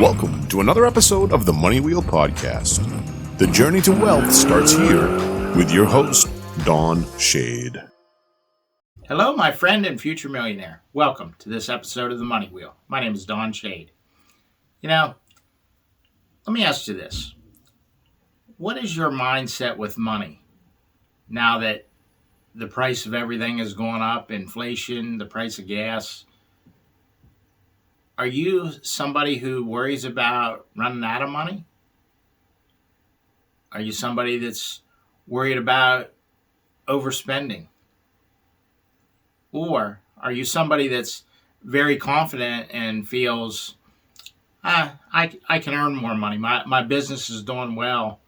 Welcome to another episode of the Money Wheel Podcast. The journey to wealth starts here with your host, Don Shade. Hello, my friend and future millionaire. Welcome to this episode of the Money Wheel. My name is Don Shade. Let me ask you this. What is your mindset with money now that the price of everything has gone up, inflation, the price of gas? Are you somebody who worries about running out of money? Are you somebody that's worried about overspending? Or are you somebody that's very confident and feels, I can earn more money. My business is doing well.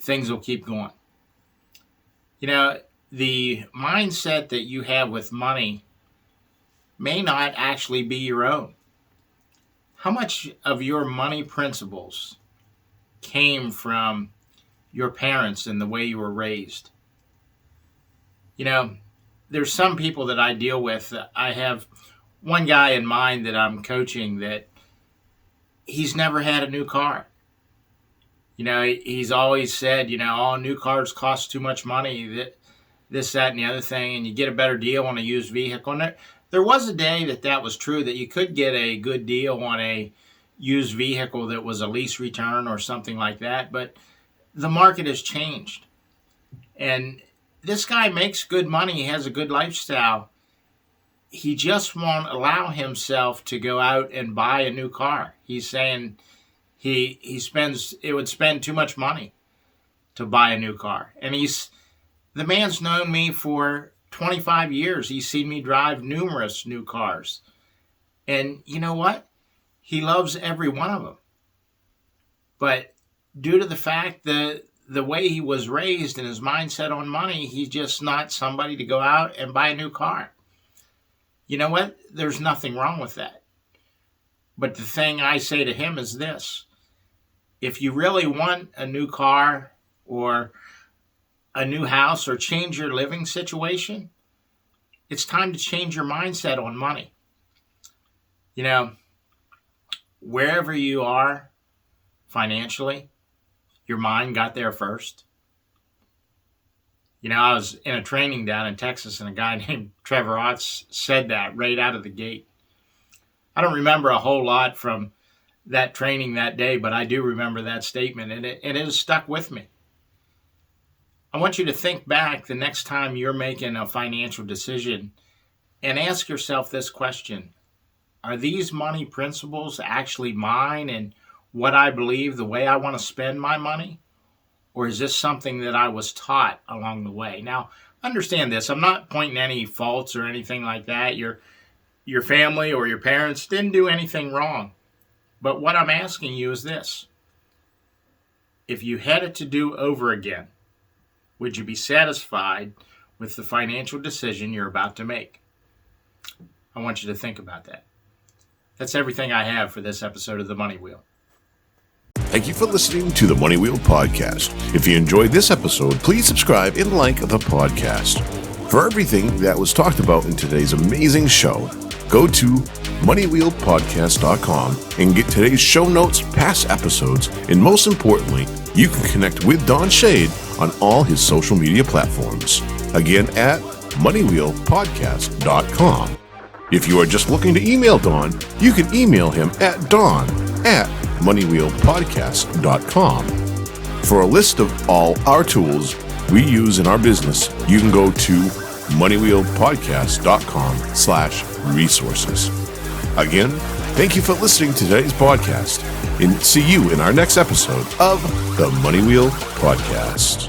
Things will keep going. The mindset that you have with money may not actually be your own. How much of your money principles came from your parents and the way you were raised? There's some people that I deal with. I have one guy in mind that I'm coaching that he's never had a new car. He's always said, all new cars cost too much money, this, that, and the other thing, and you get a better deal on a used vehicle. And there was a day that was true, that you could get a good deal on a used vehicle that was a lease return or something like that, but the market has changed. And this guy makes good money, he has a good lifestyle. He just won't allow himself to go out and buy a new car. He's saying it would spend too much money to buy a new car. And the man's known me for 25 years. He's seen me drive numerous new cars. And you know what? He loves every one of them. But due to the fact that the way he was raised and his mindset on money, he's just not somebody to go out and buy a new car. You know what? There's nothing wrong with that. But the thing I say to him is this. If you really want a new car or a new house or change your living situation, it's time to change your mindset on money. Wherever you are financially, your mind got there first. I was in a training down in Texas and a guy named Trevor Otts said that right out of the gate. I don't remember a whole lot from that training that day, but I do remember that statement, and it has stuck with me. I want you to think back the next time you're making a financial decision and ask yourself this question. Are these money principles actually mine and what I believe, the way I want to spend my money? Or is this something that I was taught along the way? Now, understand this. I'm not pointing any faults or anything like that. Your family or your parents didn't do anything wrong. But what I'm asking you is this. If you had it to do over again, would you be satisfied with the financial decision you're about to make? I want you to think about that. That's everything I have for this episode of The Money Wheel. Thank you for listening to the Money Wheel Podcast. If you enjoyed this episode, please subscribe and like the podcast. For everything that was talked about in today's amazing show, go to moneywheelpodcast.com and get today's show notes, past episodes, and most importantly, you can connect with Don Shade on all his social media platforms. Again, at moneywheelpodcast.com. If you are just looking to email Don, you can email him at don@moneywheelpodcast.com. For a list of all our tools we use in our business, you can go to moneywheelpodcast.com/resources. Again, thank you for listening to today's podcast, and see you in our next episode of the Money Wheel Podcast.